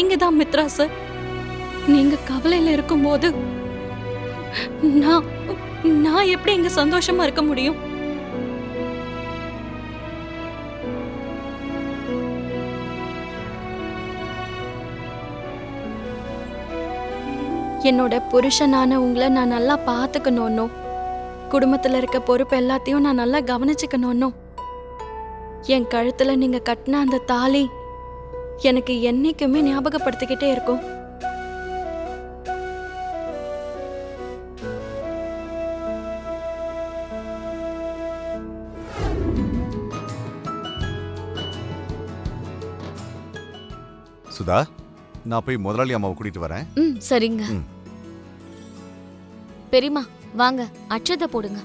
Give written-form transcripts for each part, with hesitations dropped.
நீங்க தான் மித்ரா சார். நீங்க கவலையில இருக்கும்போது நான் நான் எப்படி இங்க சந்தோஷமா இருக்க முடியும்? என்னோட புருஷனான உங்களை நான் நல்லா பாத்துக்கணும்னோ, குடும்பத்துல இருக்க பொறுப்பு எல்லாத்தையும் நான் நல்லா கவனிச்சுக்கணும்னோ, என் கழுத்துல நீங்க கட்டின அந்த தாலி எனக்கு என்னைக்குமே ஞாபகப்படுத்திக்கிட்டே இருக்கும். சுதா, நான் போய் முதலாளி அம்மாவை கூட்டிட்டு வரேன். சரிங்க. ம். பெரியம்மா வாங்க, அட்சதை போடுங்க.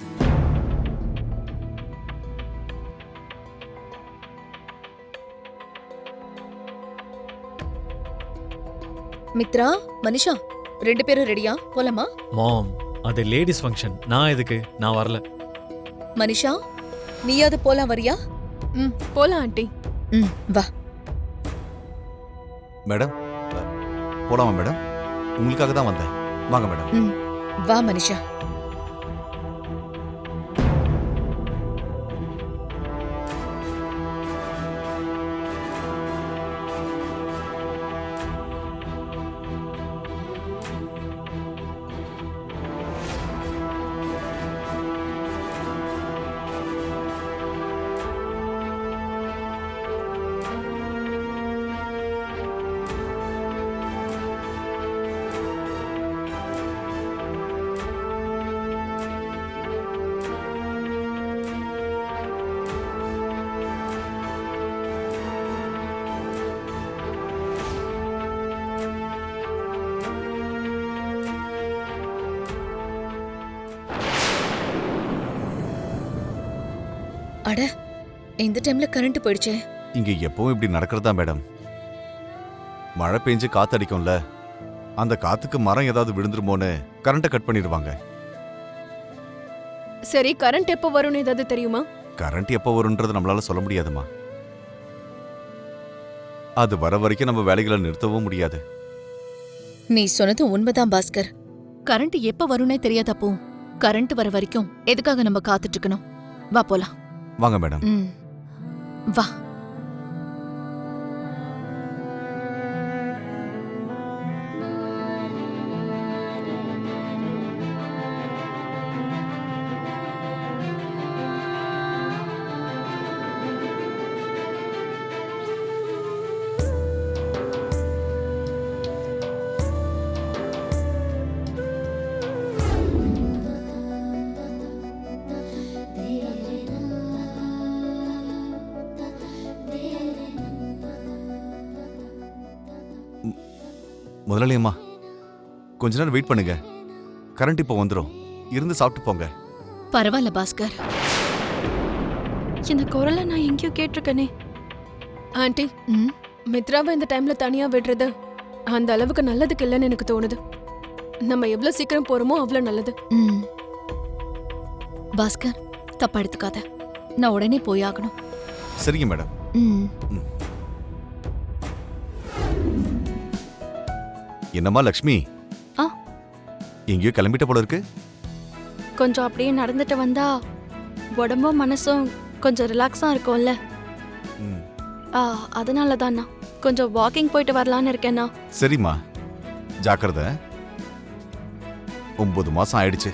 மித்ரா, மனிஷா, 2 பேரும் ரெடியா? போலாமா? மாம், அது லேடிஸ் ஃபங்க்ஷன். நான் எதுக்கு? நான் வரல. மனிஷா, நீயாவது போலாம் வரியா? போலாம் ஆண்டி. வா. மேடம், போலாமா மேடம்? உங்களுக்காக தான் வந்தேன். வாங்க மேடம். வா மனிஷா. அட, இந்த டைம்ல கரண்ட் போயிடுச்சே. இங்க எப்பவும் இப்படி நடக்கிறதா மேடம்? மழை பெஞ்சு காத்தடிக்கும்ல, அந்த காத்துக்கு மரம் ஏதாவது விழுந்துருமோன்னு கரண்ட்டை கட் பண்ணிடுவாங்க. சரி, கரண்ட் எப்போ வரும்னு ஏதாவது தெரியுமா? கரண்ட் எப்போ வரும்ன்றது நம்மளால சொல்ல முடியாதுமா. அது வர வரைக்கும் நம்ம வேலைகளை நிறுத்தவும் முடியாது. நீ சொன்னது உண்மைதான் பாஸ்கர். கரண்ட் எப்ப வரும்னே தெரியாதப்போ கரண்ட் வர வரைக்கும் எதுக்காக நம்ம காத்துட்டு இருக்கணும்? வா போலாம். வாங்க மேடம். வா. முதலாளி அம்மா, கொஞ்ச நேரம் வெயிட் பண்ணுங்க. கரண்ட் இப்போ வந்துடும். இருந்து சாப்பிட்டு போங்க. பரவாயில்ல பாஸ்கர். இந்த குரலை நான் எங்கேயோ கேட்டிருக்கனே. ஆண்டி, மித்ராவை இந்த டைம்ல தனியா விடுறது அந்த அளவுக்கு நல்லதுக்கு இல்லைன்னு எனக்கு தோணுது. நம்ம எவ்வளவு சீக்கிரம் போறோமோ அவ்வளவு நல்லது. பாஸ்கர், தப்பா எடுத்துக்காத. நான் உடனே போயாகணும். சரிங்க மேடம். என்னம்மா லக்ஷ்மி, எங்கேயோ கிளம்பிட்ட போல இருக்கு. கொஞ்சம் அப்படியே நடந்துட்டு வந்தா உடம்பும் மனசும் கொஞ்சம் ரிலாக்ஸா இருக்கும்ல. அதனால தான் நான் கொஞ்சம் வாக்கிங் போயிட்டு வரலான்னு இருக்கேன்னா. சரிம்மா, ஜாக்கிரதை. 9 மாசம் ஆயிடுச்சு.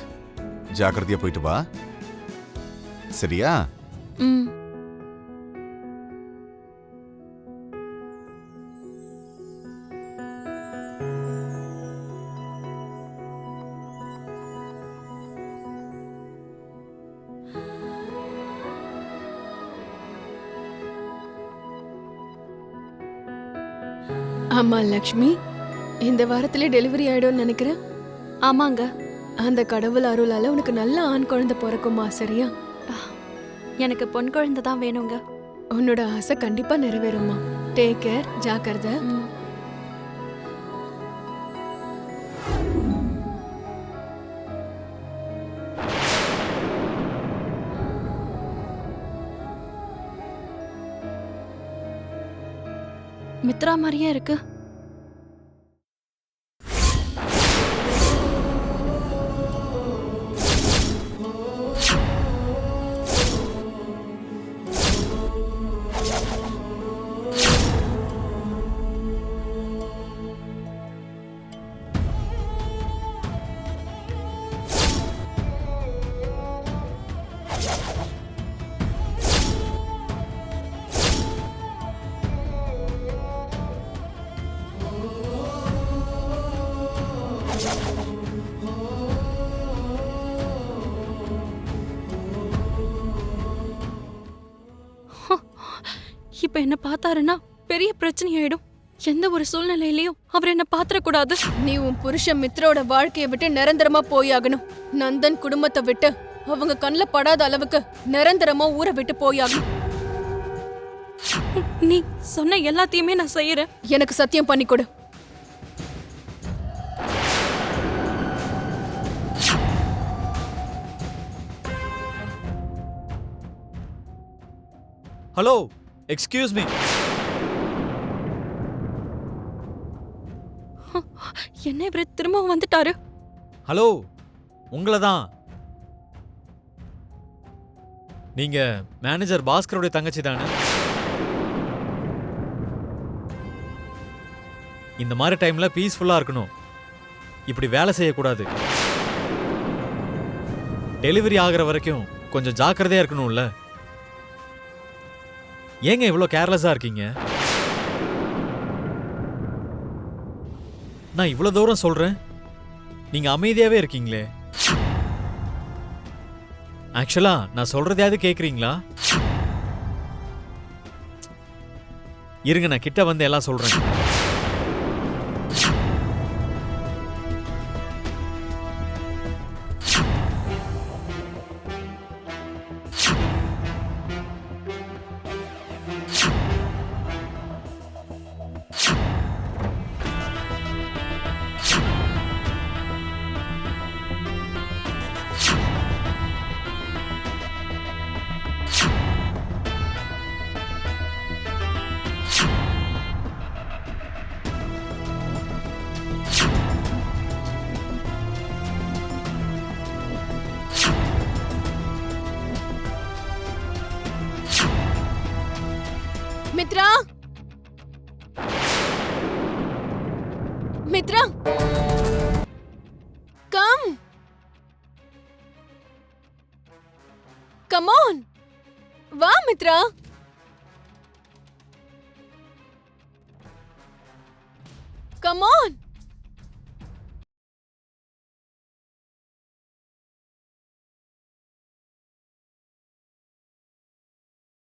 ஜாக்கிரதையா போயிட்டு வா, சரியா? ஆமா லக்ஷ்மி, இந்த வாரத்திலே டெலிவரி ஆயிடும்னு நினைக்கிறேன். ஆமாங்க. அந்த கடவுள் அருளால உனக்கு நல்ல ஆண் குழந்தை பிறக்குமா, சரியா? எனக்கு பொன் குழந்தை தான் வேணுங்க. உன்னோட ஆசை கண்டிப்பா நிறைவேறும்மா. டேக் கேர், ஜாக்கிரதை. மித்ரா மாதிரியே இருக்கு. இப்ப என்ன பார்த்தாருன்னா பெரிய பிரச்சனை ஆயிடும். எந்த ஒரு சூழ்நிலையிலயும் அவர் என்ன பாத்திரக்கூடாது. நீ உன் புருஷன் மித்ராவோட வாழ்க்கையை விட்டு நிரந்தரமா போயாகணும். நந்தன் குடும்பத்தை விட்டு அவங்க கண்ணுல படாத அளவுக்கு நிரந்தரமா ஊரை விட்டு போயாகணும். நீ சொன்ன எல்லாத்தையுமே நான் செய்யறேன். எனக்கு சத்தியம் பண்ணி கொடு. Hello, excuse me. என்ன இவரு திரும்பவும் வந்துட்டாரு? ஹலோ, உங்களை தான். நீங்க மேனேஜர் பாஸ்கருடைய தங்கச்சி தானே? இந்த மாதிரி டைம்ல பீஸ்ஃபுல்லா இருக்கணும். இப்படி வேலை செய்யக்கூடாது. டெலிவரி ஆகிற வரைக்கும் கொஞ்சம் ஜாக்கிரதையா இருக்கணும்ல. ஏங்க இவ்வளோ கேர்லெஸ்ஸா இருக்கீங்க? நான் இவ்வளோ தூரம் சொல்றேன், நீங்க அமைதியாவே இருக்கீங்களே. ஆக்சுவலா நான் சொல்றதையாவது கேக்குறீங்களா? இருங்க, நான் கிட்ட வந்து எல்லாம் சொல்றேன். Mitra, Mitra, come, come on, வா மித்ரா. Come on.